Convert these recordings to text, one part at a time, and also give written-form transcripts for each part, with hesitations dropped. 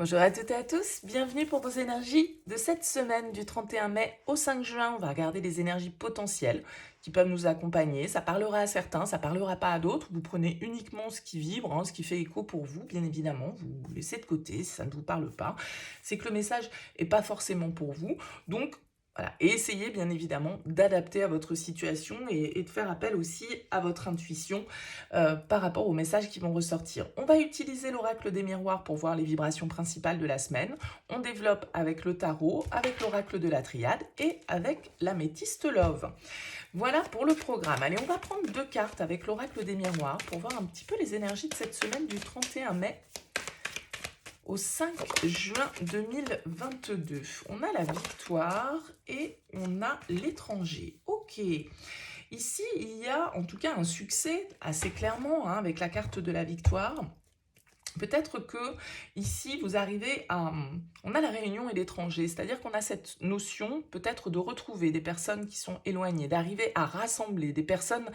Bonjour à toutes et à tous, bienvenue pour vos énergies de cette semaine du 31 mai au 5 juin. On va regarder les énergies potentielles qui peuvent nous accompagner. Ça parlera à certains, ça parlera pas à d'autres. Vous prenez uniquement ce qui vibre, ce qui fait écho pour vous, bien évidemment. Vous laissez de côté si ça ne vous parle pas. C'est que le message n'est pas forcément pour vous. Donc, voilà. Et essayez bien évidemment d'adapter à votre situation et de faire appel aussi à votre intuition par rapport aux messages qui vont ressortir. On va utiliser l'oracle des miroirs pour voir les vibrations principales de la semaine. On développe avec le tarot, avec l'oracle de la triade et avec l'améthyste love. Voilà pour le programme. Allez, on va prendre deux cartes avec l'oracle des miroirs pour voir un petit peu les énergies de cette semaine du 31 mai au 5 juin 2022. On a la victoire et on a l'étranger. Ok. Ici, il y a en tout cas un succès assez clairement avec la carte de la victoire. Peut-être que ici, vous arrivez à... On a la réunion et l'étranger, c'est-à-dire qu'on a cette notion peut-être de retrouver des personnes qui sont éloignées, d'arriver à rassembler des personnes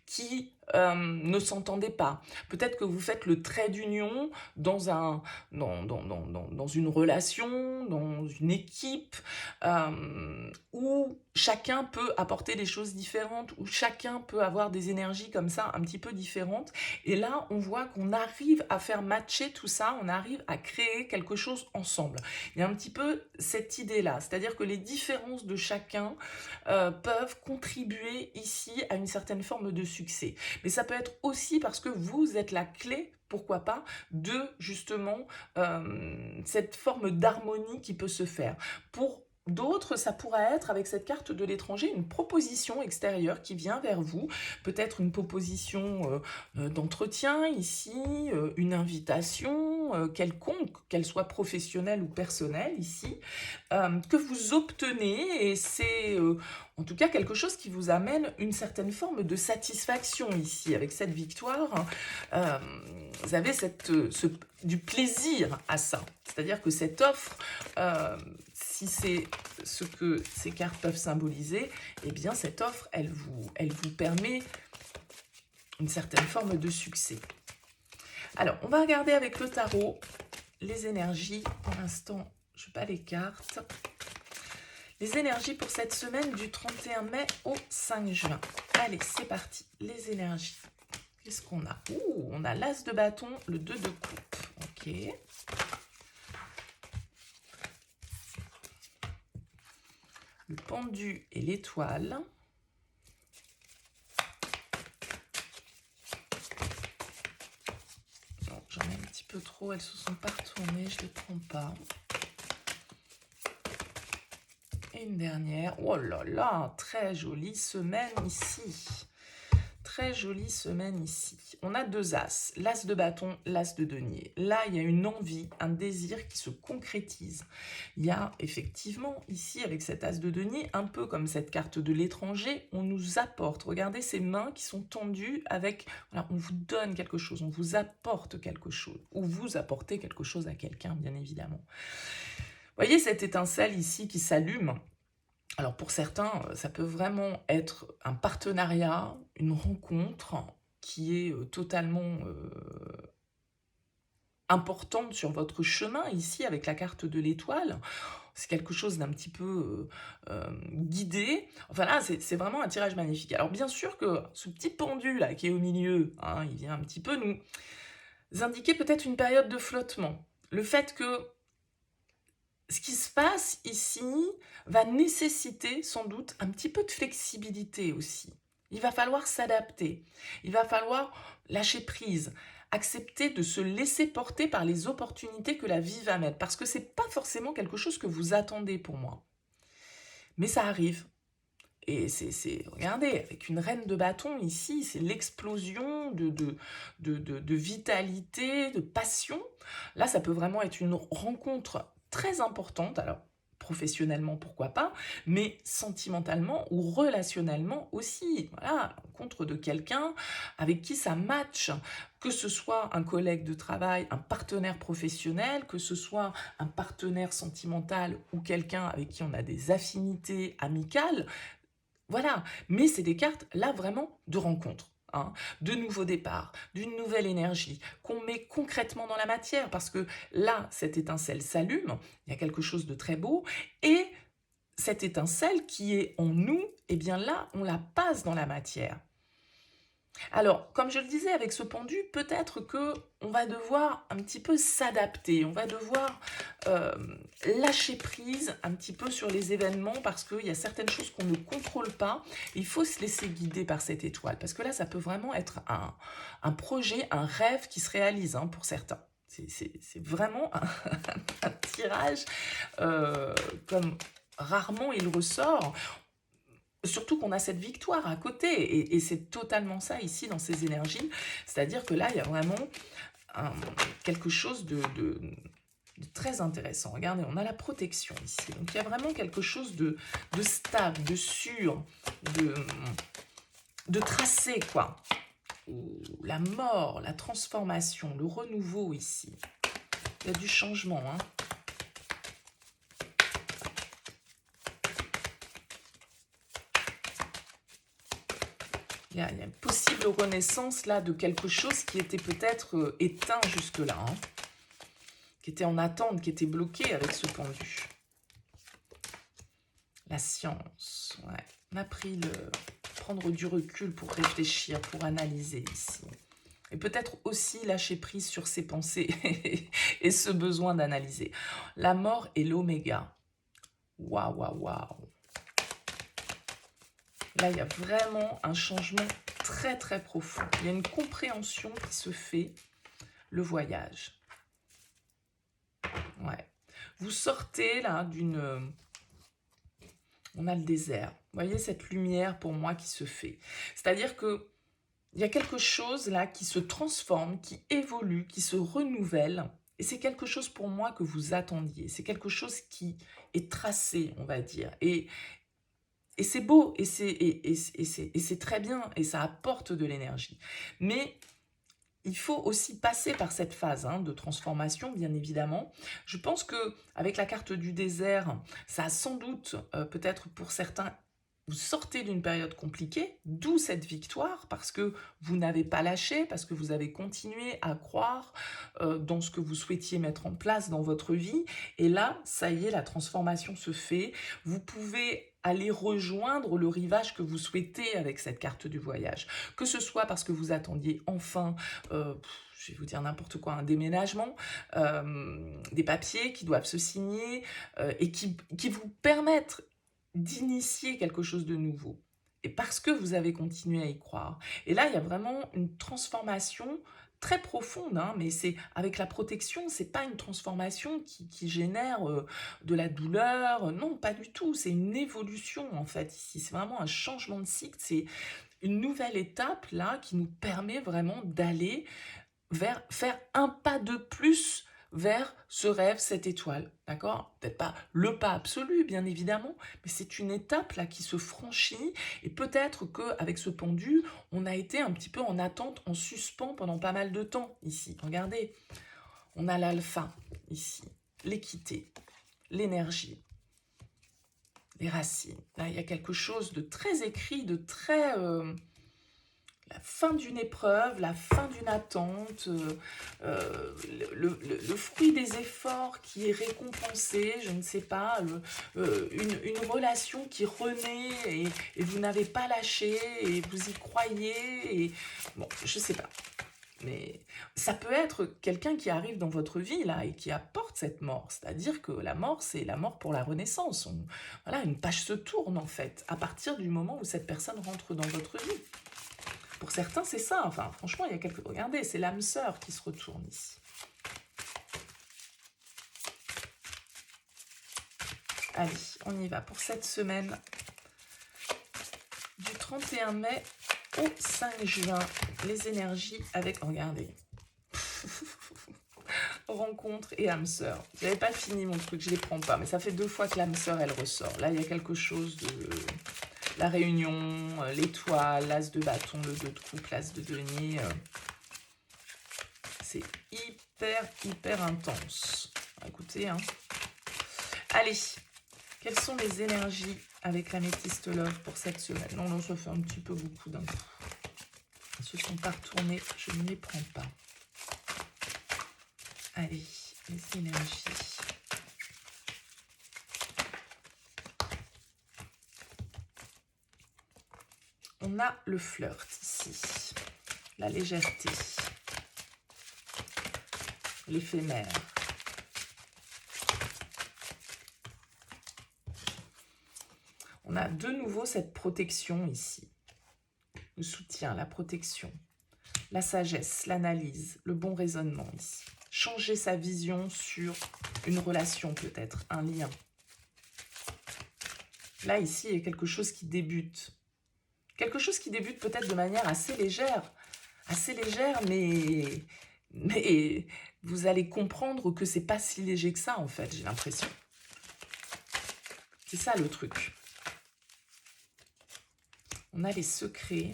qui ne s'entendaient pas. Peut-être que vous faites le trait d'union dans une relation, dans une équipe, où chacun peut apporter des choses différentes, où chacun peut avoir des énergies comme ça un petit peu différentes. Et là, on voit qu'on arrive à faire matcher tout ça, on arrive à créer quelque chose ensemble. Il y a un petit peu cette idée-là, c'est-à-dire que les différences de chacun peuvent contribuer ici à une certaine forme de succès. Mais ça peut être aussi parce que vous êtes la clé, pourquoi pas, de justement cette forme d'harmonie qui peut se faire. Pour d'autres, ça pourrait être, avec cette carte de l'étranger, une proposition extérieure qui vient vers vous, peut-être une proposition d'entretien ici, une invitation quelconque, qu'elle soit professionnelle ou personnelle ici, que vous obtenez, et c'est en tout cas quelque chose qui vous amène une certaine forme de satisfaction ici, avec cette victoire. Vous avez du plaisir à ça, c'est-à-dire que cette offre, si c'est ce que ces cartes peuvent symboliser, eh bien cette offre, elle vous permet une certaine forme de succès. Alors, on va regarder avec le tarot les énergies. Pour l'instant, je n'ai pas les cartes. Les énergies pour cette semaine du 31 mai au 5 juin. Allez, c'est parti. Les énergies. Qu'est-ce qu'on a? On a l'as de bâton, le 2 de coupe. Ok. Le pendu et l'étoile. Non, j'en ai un petit peu trop, elles se sont pas retournées, je ne les prends pas. Et une dernière. Oh là là, très jolie semaine ici. Très jolie semaine ici. On a deux as, l'as de bâton, l'as de denier. Là, il y a une envie, un désir qui se concrétise. Il y a effectivement ici, avec cet as de denier, un peu comme cette carte de l'étranger, on nous apporte. Regardez ces mains qui sont tendues avec... Voilà, on vous donne quelque chose, on vous apporte quelque chose. Ou vous apportez quelque chose à quelqu'un, bien évidemment. Voyez cette étincelle ici qui s'allume. Alors pour certains, ça peut vraiment être un partenariat, une rencontre qui est totalement importante sur votre chemin ici avec la carte de l'étoile. C'est quelque chose d'un petit peu guidé. Enfin là, c'est vraiment un tirage magnifique. Alors bien sûr que ce petit pendu là qui est au milieu, il vient un petit peu nous indiquer peut-être une période de flottement. Le fait que ce qui se passe ici va nécessiter sans doute un petit peu de flexibilité aussi. Il va falloir s'adapter, il va falloir lâcher prise, accepter de se laisser porter par les opportunités que la vie va mettre, parce que ce n'est pas forcément quelque chose que vous attendez pour moi. Mais ça arrive. Et regardez, avec une reine de bâton ici, c'est l'explosion de vitalité, de passion. Là, ça peut vraiment être une rencontre très importante, alors professionnellement, pourquoi pas, mais sentimentalement ou relationnellement aussi. Voilà, rencontre de quelqu'un avec qui ça match, que ce soit un collègue de travail, un partenaire professionnel, que ce soit un partenaire sentimental ou quelqu'un avec qui on a des affinités amicales. Voilà, mais c'est des cartes, là, vraiment, de rencontre. hein, de nouveaux départs, d'une nouvelle énergie, qu'on met concrètement dans la matière, parce que là, cette étincelle s'allume, il y a quelque chose de très beau, et cette étincelle qui est en nous, eh bien là, on la passe dans la matière. Alors, comme je le disais avec ce pendu, peut-être que on va devoir un petit peu s'adapter, on va devoir euh, lâcher prise un petit peu sur les événements parce qu'il y a certaines choses qu'on ne contrôle pas. Il faut se laisser guider par cette étoile parce que là, ça peut vraiment être un projet, un rêve qui se réalise hein, pour certains. C'est vraiment un tirage comme rarement il ressort. Surtout qu'on a cette victoire à côté, et c'est totalement ça ici dans ces énergies, c'est-à-dire que là, il y a vraiment quelque chose de très intéressant. Regardez, on a la protection ici, donc il y a vraiment quelque chose de stable, de sûr, de tracé, quoi. La mort, la transformation, le renouveau ici. Il y a du changement, hein. Il y a une possible renaissance là de quelque chose qui était peut-être éteint jusque-là, hein, qui était en attente, qui était bloqué avec ce pendu. La science, ouais. On a pris prendre du recul pour réfléchir, pour analyser ici. Et peut-être aussi lâcher prise sur ses pensées et ce besoin d'analyser. La mort est l'oméga. Waouh, waouh, waouh. Là, il y a vraiment un changement très, très profond. Il y a une compréhension qui se fait, le voyage. Ouais. Vous sortez là d'une... On a le désert. Vous voyez cette lumière pour moi qui se fait. C'est-à-dire que il y a quelque chose là qui se transforme, qui évolue, qui se renouvelle. Et c'est quelque chose pour moi que vous attendiez. C'est quelque chose qui est tracé, on va dire. Et c'est beau, et c'est très bien, et ça apporte de l'énergie. Mais il faut aussi passer par cette phase hein, de transformation, bien évidemment. Je pense qu'avec la carte du désert, ça a sans doute, peut-être pour certains, vous sortez d'une période compliquée, d'où cette victoire, parce que vous n'avez pas lâché, parce que vous avez continué à croire dans ce que vous souhaitiez mettre en place dans votre vie. Et là, ça y est, la transformation se fait. Vous pouvez aller rejoindre le rivage que vous souhaitez avec cette carte du voyage. Que ce soit parce que vous attendiez enfin, je vais vous dire n'importe quoi, un déménagement, des papiers qui doivent se signer et qui vous permettent d'initier quelque chose de nouveau. Et parce que vous avez continué à y croire. Et là, il y a vraiment une transformation très profonde, hein, mais c'est avec la protection, c'est pas une transformation qui génère de la douleur, non, pas du tout, c'est une évolution en fait ici, c'est vraiment un changement de cycle, c'est une nouvelle étape là qui nous permet vraiment d'aller vers faire un pas de plus vers ce rêve, cette étoile, d'accord? Peut-être pas le pas absolu, bien évidemment, mais c'est une étape là qui se franchit et peut-être qu'avec ce pendu, on a été un petit peu en attente, en suspens pendant pas mal de temps ici. Regardez, on a l'alpha ici, l'équité, l'énergie, les racines. Là, il y a quelque chose de très écrit, de très... la fin d'une épreuve, la fin d'une attente, le fruit des efforts qui est récompensé, je ne sais pas, une relation qui renaît et vous n'avez pas lâché et vous y croyez, et bon, je ne sais pas. Mais ça peut être quelqu'un qui arrive dans votre vie là et qui apporte cette mort. C'est-à-dire que la mort, c'est la mort pour la renaissance. Voilà, une page se tourne en fait à partir du moment où cette personne rentre dans votre vie. Pour certains, c'est ça. Enfin, franchement, il y a quelques... Regardez, c'est l'âme sœur qui se retourne ici. Allez, on y va pour cette semaine du 31 mai au 5 juin. Les énergies avec... Regardez. Rencontre et âme sœur. Je n'avais pas fini mon truc, je ne les prends pas. Mais ça fait 2 fois que l'âme sœur, elle ressort. Là, il y a quelque chose de... La réunion, l'étoile, l'as de bâton, le 2 de coupe, l'as de denier. C'est hyper intense. Écoutez, hein. Allez, quelles sont les énergies avec l'améthyste love pour cette semaine? Non, ça fait un petit peu beaucoup d'un coup. qui ne sont pas retournés, je ne les prends pas. Allez, les énergies. On a le flirt ici, la légèreté, l'éphémère. On a de nouveau cette protection ici, le soutien, la protection, la sagesse, l'analyse, le bon raisonnement ici. Changer sa vision sur une relation peut-être, un lien. Là, ici, il y a quelque chose qui débute. Quelque chose qui débute peut-être de manière assez légère, mais vous allez comprendre que c'est pas si léger que ça, en fait, j'ai l'impression. C'est ça le truc. On a les secrets.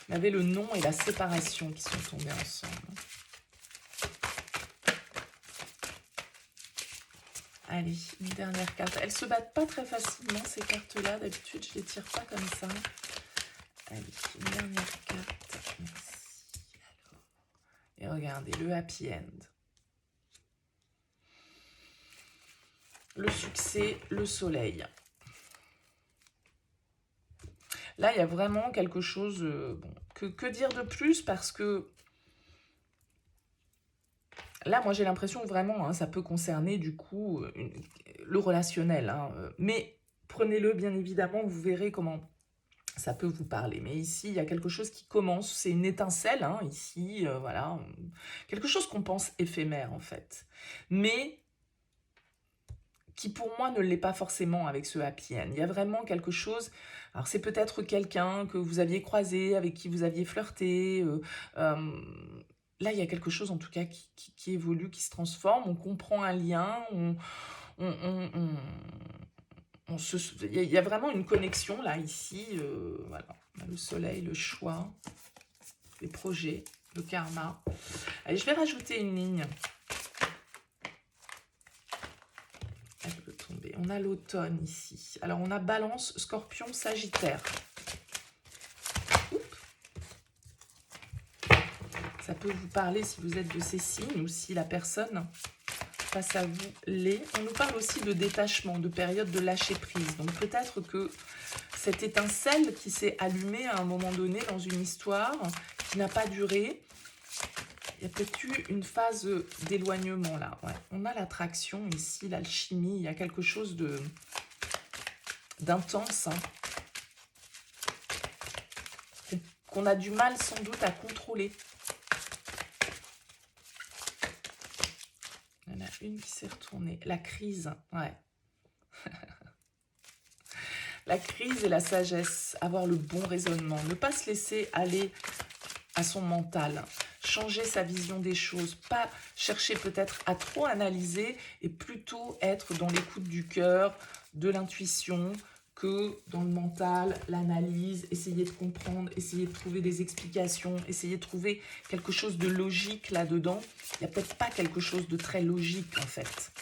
Il y avait le nom et la séparation qui sont tombés ensemble. Allez, une dernière carte. Elles se battent pas très facilement, ces cartes-là. D'habitude, je les tire pas comme ça. Allez, une dernière carte. Merci. Alors. Et regardez, le happy end. Le succès, le soleil. Là, il y a vraiment quelque chose... bon, que dire de plus? Parce que là, moi, j'ai l'impression que vraiment, hein, ça peut concerner, du coup, le relationnel. Hein, mais prenez-le, bien évidemment, vous verrez comment ça peut vous parler. Mais ici, il y a quelque chose qui commence. C'est une étincelle, hein, ici, voilà. Quelque chose qu'on pense éphémère, en fait. Mais qui, pour moi, ne l'est pas forcément avec ce happy end. Il y a vraiment quelque chose... Alors, c'est peut-être quelqu'un que vous aviez croisé, avec qui vous aviez flirté. Là, il y a quelque chose, en tout cas, qui évolue, qui se transforme. On comprend un lien, il y a vraiment une connexion, là, ici. Voilà. On a le soleil, le choix, les projets, le karma. Allez, je vais rajouter une ligne. Elle peut tomber. On a l'automne, ici. Alors, on a Balance, Scorpion, Sagittaire. Ça peut vous parler si vous êtes de ces signes ou si la personne face à vous l'est. On nous parle aussi de détachement, de période de lâcher prise. Donc peut-être que cette étincelle qui s'est allumée à un moment donné dans une histoire, qui n'a pas duré, il y a peut-être eu une phase d'éloignement là. Ouais. On a l'attraction ici, l'alchimie, il y a quelque chose d'intense, hein, qu'on a du mal sans doute à contrôler. Il y en a une qui s'est retournée. La crise, ouais. La crise et la sagesse, avoir le bon raisonnement, ne pas se laisser aller à son mental, changer sa vision des choses, pas chercher peut-être à trop analyser et plutôt être dans l'écoute du cœur, de l'intuition, que dans le mental, l'analyse, essayer de comprendre, essayer de trouver des explications, essayer de trouver quelque chose de logique là-dedans. Il n'y a peut-être pas quelque chose de très logique en fait.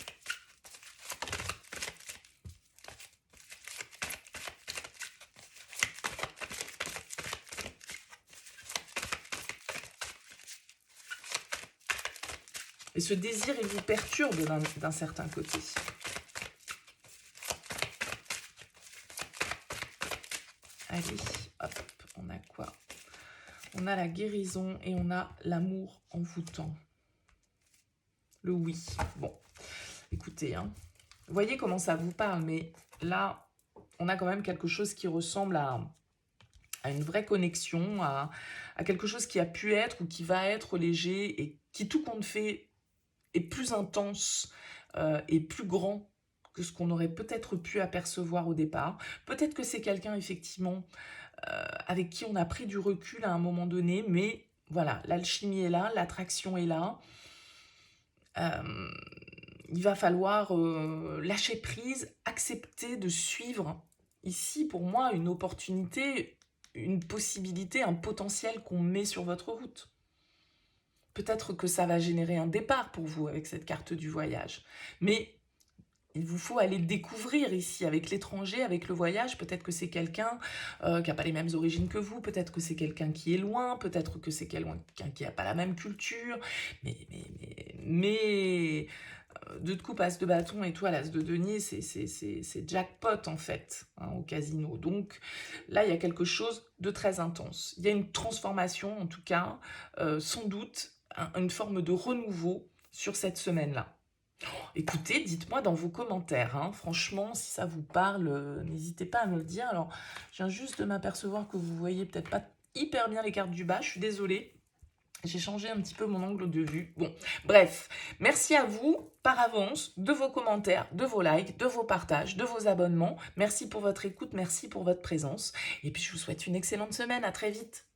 Et ce désir, il vous perturbe d'un certain côté. Allez, hop, on a quoi? On a la guérison et on a l'amour envoûtant. Le oui. Bon, écoutez, hein, vous voyez comment ça vous parle, mais là, on a quand même quelque chose qui ressemble à une vraie connexion, à quelque chose qui a pu être ou qui va être léger et qui, tout compte fait, est plus intense et plus grand que ce qu'on aurait peut-être pu apercevoir au départ. Peut-être que c'est quelqu'un, effectivement, avec qui on a pris du recul à un moment donné, mais voilà, l'alchimie est là, l'attraction est là. Il va falloir lâcher prise, accepter de suivre ici, pour moi, une opportunité une possibilité, un potentiel qu'on met sur votre route. Peut-être que ça va générer un départ pour vous avec cette carte du voyage. Mais il vous faut aller découvrir ici avec l'étranger, avec le voyage. Peut-être que c'est quelqu'un qui n'a pas les mêmes origines que vous, peut-être que c'est quelqu'un qui est loin, peut-être que c'est quelqu'un qui n'a pas la même culture. Mais deux de coupe, as de bâton, étoile, as de denier, c'est jackpot en fait, hein, au casino. Donc là, il y a quelque chose de très intense. Il y a une transformation, en tout cas, sans doute, une forme de renouveau sur cette semaine-là. Écoutez, dites-moi dans vos commentaires, hein, franchement, si ça vous parle, n'hésitez pas à me le dire. Alors, je viens juste de m'apercevoir que vous voyez peut-être pas hyper bien les cartes du bas, je suis désolée. J'ai changé un petit peu mon angle de vue. Bon, bref, merci à vous par avance de vos commentaires, de vos likes, de vos partages, de vos abonnements. Merci pour votre écoute, merci pour votre présence. Et puis, je vous souhaite une excellente semaine. À très vite.